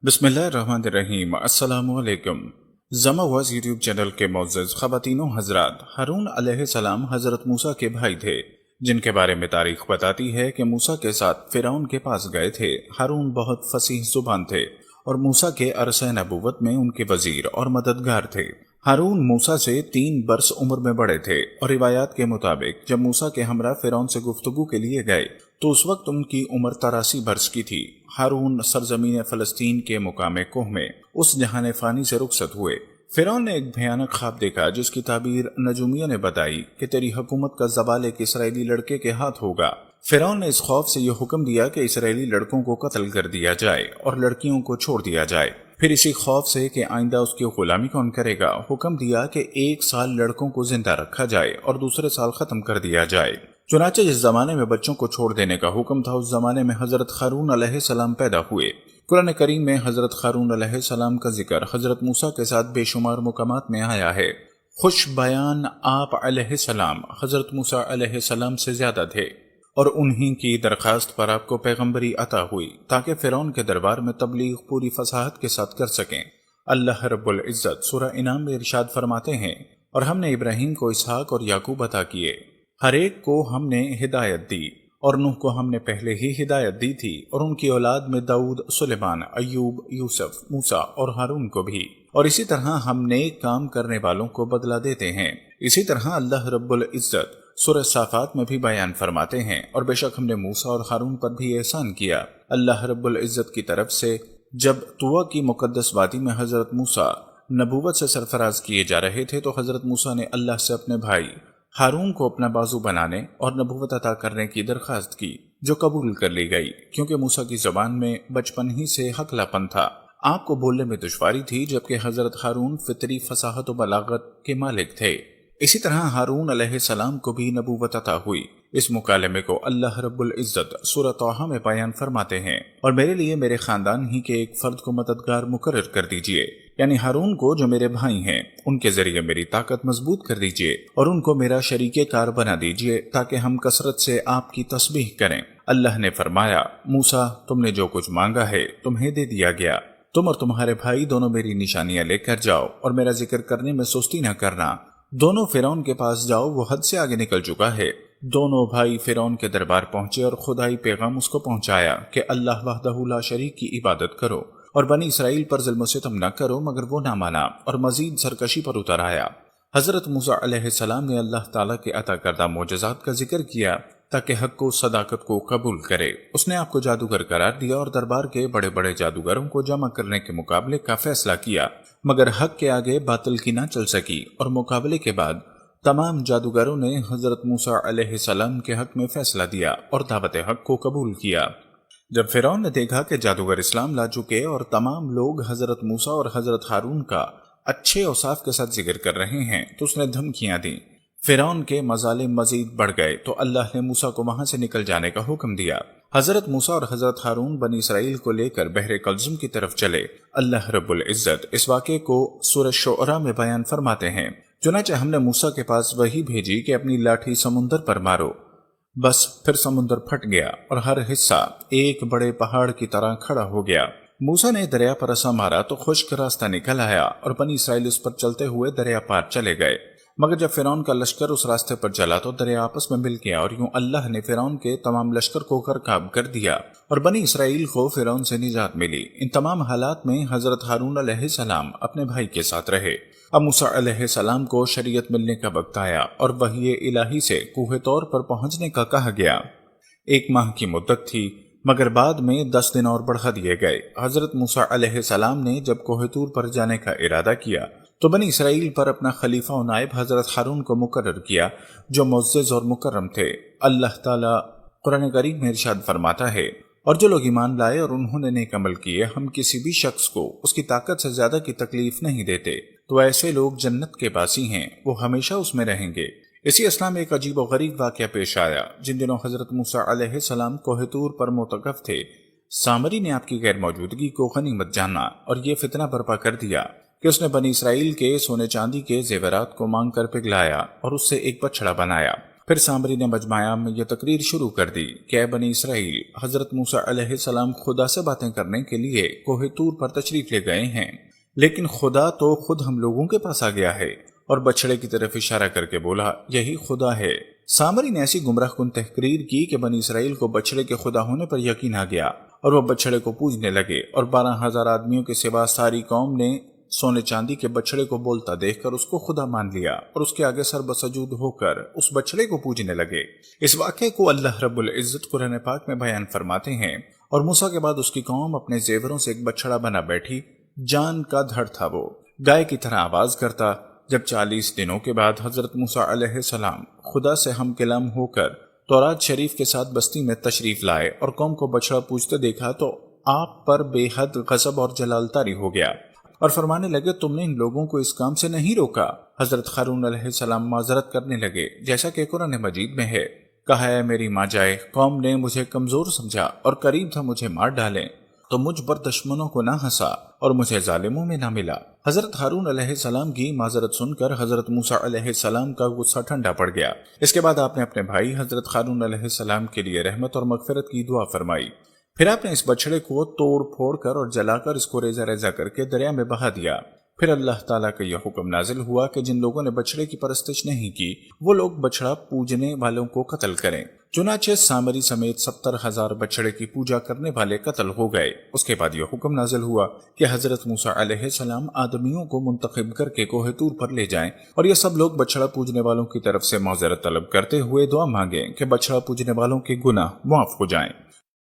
बिस्मिल्लाहिर्रहमानिर्रहीम। अस्सलामु अलैकुम। जमा वाज यूट्यूब चैनल के मोअज़्ज़ज़ ख़वातीनो हज़रात, हारून अलैहिस्सलाम हज़रत मूसा के भाई थे, जिनके बारे में तारीख बताती है कि मूसा के साथ फ़िरौन के पास गए थे। हारून बहुत फसीह ज़ुबान थे और मूसा के अरसे नबूवत में उनके वज़ीर और मददगार थे। हारून मूसा से 3 बरस उम्र में बड़े थे और रिवायात के मुताबिक जब मूसा के हमरा फ़िरौन से गुफ्तगू के लिए गए तो उस वक्त उनकी उम्र 83 बरस की थी। हारून सरजमीन फ़लस्तीन के मुकाम कोह में उस जहान फ़ानी से रुखसत हुए। फ़िरौन ने एक भयानक ख्वाब देखा जिसकी ताबीर नजूमिया ने बताई कि तेरी हुकूमत का ज़वाल एक इसराइली लड़के के हाथ होगा। फ़िरौन ने इस खौफ से यह हुक्म दिया कि इसराइली लड़कों को कत्ल कर दिया जाए और लड़कियों को छोड़ दिया जाए। फिर इसी खौफ से कि आइंदा उसकी गुलामी कौन करेगा, हुक्म दिया कि 1 साल लड़कों को जिंदा रखा जाए और दूसरे साल खत्म कर दिया जाए। चुनाचे जिस जमाने में बच्चों को छोड़ देने का हुक्म था, उस जमाने में हजरत हारून अलैहिस्सलाम पैदा हुए। कुरान करीम में हजरत हारून अलैहिस्सलाम का जिक्र हजरत मूसा के साथ बेशुमार मुकामात में आया है। खुश बयान आप अलैहिस्सलाम हजरत मूसा अलैहिस्सलाम से ज्यादा थे और उन्हीं की दरखास्त पर आपको पैगंबरी अता हुई ताकि फ़िरौन के दरबार में तबलीग पूरी फसाहत के साथ कर सकें। अल्लाह रब्बुल इज़्ज़त सूरह इनाम में इरशाद फरमाते हैं, और हमने इब्राहीम को इसहाक और याकूब अता किए, हर एक को हमने हिदायत दी, और नूह को हमने पहले ही हिदायत दी थी, और उनकी औलाद में दाऊद, सुलेमान, अय्यूब, यूसुफ, मूसा और हारून को भी, और इसी तरह हम नेक काम करने वालों को बदला देते हैं। इसी तरह अल्लाह रब्बुल इज़्ज़त सूरह साफ़ात में भी बयान फरमाते हैं, और बेशक हमने मूसा और हारून पर भी एहसान किया। अल्लाह रब्बुल इज़्ज़त की तरफ से जब तुआ की मुकद्दस वादी में हजरत मूसा नबूवत से सरफराज किए जा रहे थे तो हजरत मूसा ने अल्लाह से अपने भाई हारून को अपना बाजू बनाने और नबूवत अता करने की दरखास्त की, जो कबूल कर ली गई, क्योंकि मूसा की ज़बान में बचपन ही से हकलापन था। आपको बोलने में दुश्वारी थी, जबकि हजरत हारून फितरी फसाहत व बलागत के मालिक थे। इसी तरह हारून अलैहिस्सलाम को भी नबूवत अता हुई। इस मुकालमे को अल्लाह रब्बुल इज़्ज़त सूरह तौहा में बयान फरमाते हैं, और मेरे लिए मेरे खानदान ही के एक फर्द को मददगार मुकर्रर कर दीजिए, यानी हारून को जो मेरे भाई हैं, उनके जरिए मेरी ताकत मजबूत कर दीजिए और उनको मेरा शरीके कार बना दीजिए ताकि हम कसरत से आपकी तस्बीह करें। अल्लाह ने फरमाया, मूसा तुमने जो कुछ मांगा है तुम्हें दे दिया गया। तुम और तुम्हारे भाई दोनों मेरी निशानियां लेकर जाओ और मेरा जिक्र करने में सुस्ती न करना। दोनों फिरौन के पास जाओ, वो हद से आगे निकल चुका है। दोनों भाई फिरौन के दरबार पहुंचे और खुदाई पैगाम उसको पहुंचाया कि अल्लाह वहदहू ला शरीक की इबादत करो और बनी इसराइल पर ज़ुल्म सितम न करो, मगर वो ना माना और मजीद सरकशी पर उतर आया। हजरत मूसा अलैहिस्सलाम ने अल्लाह ताला के अता करदा मोजज़ात का जिक्र किया ताकि हक को सदाकत को कबूल करे। उसने आपको जादूगर करार दिया और दरबार के बड़े बड़े जादूगरों को जमा करने के मुकाबले का फैसला किया, मगर हक के आगे बातिल की ना चल सकी, और मुकाबले के बाद तमाम जादूगरों ने हजरत मूसा अलैहिस्सलाम के हक में फैसला दिया और दावत हक को कबूल किया। जब फिरौन ने देखा कि जादूगर इस्लाम ला चुके और तमाम लोग हजरत मूसा और हजरत हारून का अच्छे औसाफ के साथ जिक्र कर रहे हैं तो उसने धमकियां दी। फिरौन के मजालिम मजीद बढ़ गए तो अल्लाह ने मूसा को वहां से निकल जाने का हुक्म दिया। हजरत मूसा और हजरत हारून बनी इसराइल को लेकर बहरे कल्जुम की तरफ चले। अल्लाह रब्बुल इज़्ज़त इस वाक़े को सूरह शुअरा में बयान फरमाते हैं, चुनांचे हमने मूसा के पास वही भेजी कि अपनी लाठी समुंदर पर मारो। बस फिर समुंदर फट गया और हर हिस्सा एक बड़े पहाड़ की तरह खड़ा हो गया। मूसा ने दरिया पर रसा मारा तो खुश्क रास्ता निकल आया और बनी इसराइल उस पर चलते हुए दरिया पार चले गए। मगर जब फिरौन का लश्कर उस रास्ते पर चला तो दरिया आपस में मिल गया और यूं अल्लाह ने फिरौन के तमाम लश्कर को करकाब कर दिया और बनी इसराइल को फिरौन से निजात मिली। इन तमाम हालात में हजरत हारून अलैहिस्सलाम अपने भाई के साथ रहे। अब मूसा अलैहिस्सलाम को शरीयत मिलने का वक्त आया और वही इलाही से कूहे तौर पर पहुंचने का कहा गया। 1 माह की मुद्दत थी, मगर बाद में 10 दिन और बढ़ा दिए गए। हजरत मूसा अलैहिस्सलाम ने जब कोहे तूर पर जाने का इरादा किया तो बनी इसराइल पर अपना खलीफा और नायब हजरत हारून को मुकर्रर किया, जो मुअज़्ज़ज़ और मुकर्रम थे। अल्लाह ताला कुरान करीम में इरशाद फरमाता है, और जो लोग ईमान लाए और उन्होंने नेक अमल किए, हम किसी भी शख्स को उसकी ताकत से ज्यादा की तकलीफ नहीं देते, तो ऐसे लोग जन्नत के बासी हैं, वो हमेशा उसमें रहेंगे। इसी असला में एक अजीब और गरीब वाक़या पेश आया। जिन दिनों हजरत मूसा अलैहिस्सलाम कोहे तूर पर मोतकफ थे, सामरी ने आपकी गैर मौजूदगी को गनीमत जाना और ये फितना बर्पा कर दिया कि उसने बनी इसराइल के सोने चांदी के जेवरात को मांग कर पिघलाया और उससे एक बछड़ा बनाया। پھر سامری نے مجمع میں یہ تقریر شروع کر دی کہ اے بنی اسرائیل، حضرت موسیٰ علیہ السلام خدا سے باتیں کرنے کے لیے کوہ طور پر تشریف لے گئے ہیں، لیکن خدا تو خود ہم لوگوں کے پاس آ گیا ہے، اور بچڑے کی طرف اشارہ کر کے بولا یہی خدا ہے۔ سامری نے ایسی گمراہ کن تقریر کی کہ بنی اسرائیل کو بچڑے کے خدا ہونے پر یقین آ گیا، اور وہ بچڑے کو پوجنے لگے، اور 12,000 آدمیوں کے سوا ساری قوم نے سونے چاندی کے بچڑے کو بولتا دیکھ کر اس کو خدا مان لیا، اور اس کے آگے سر بسجود ہو کر اس بچڑے کو پوجنے لگے۔ اس واقعے کو اللہ رب العزت قرآن پاک میں بیان فرماتے ہیں، اور موسیٰ کے بعد اس کی قوم اپنے زیوروں سے ایک بچڑا بنا بیٹھی، جان کا دھڑ تھا، وہ گائے کی طرح آواز کرتا۔ جب 40 دنوں کے بعد حضرت موسیٰ علیہ السلام خدا سے ہم کلام ہو کر تورات شریف کے ساتھ بستی میں تشریف لائے اور قوم کو بچڑا پوجتے دیکھا تو آپ پر بے حد غضب اور جلال طاری ہو گیا، اور فرمانے لگے تم نے ان لوگوں کو اس کام سے نہیں روکا۔ حضرت ہارون علیہ السلام معذرت کرنے لگے، جیسا کہ قرآن مجید میں ہے، کہا ہے میری ماں جائے، قوم نے مجھے کمزور سمجھا اور قریب تھا مجھے مار ڈالیں، تو مجھ پر دشمنوں کو نہ ہنسا اور مجھے ظالموں میں نہ ملا۔ حضرت ہارون علیہ السلام کی معذرت سن کر حضرت موسیٰ علیہ السلام کا غصہ ٹھنڈا پڑ گیا۔ اس کے بعد آپ نے اپنے بھائی حضرت ہارون علیہ السلام کے لیے رحمت اور مغفرت کی دعا فرمائی۔ پھر آپ نے اس بچڑے کو توڑ پھوڑ کر اور جلا کر اس کو ریزہ ریزہ کر کے دریا میں بہا دیا۔ پھر اللہ تعالیٰ کا یہ حکم نازل ہوا کہ جن لوگوں نے بچڑے کی پرستش نہیں کی وہ لوگ بچڑا پوجنے والوں کو قتل کریں۔ چنانچہ سامری سمیت 70,000 بچڑے کی پوجا کرنے والے قتل ہو گئے۔ اس کے بعد یہ حکم نازل ہوا کہ حضرت موسیٰ علیہ السلام آدمیوں کو منتخب کر کے کوہ طور پر لے جائیں، اور یہ سب لوگ بچڑا پوجنے والوں کی طرف سے معذرت طلب کرتے ہوئے دعا مانگیں کہ بچڑا پوجنے والوں کے گناہ معاف ہو جائیں۔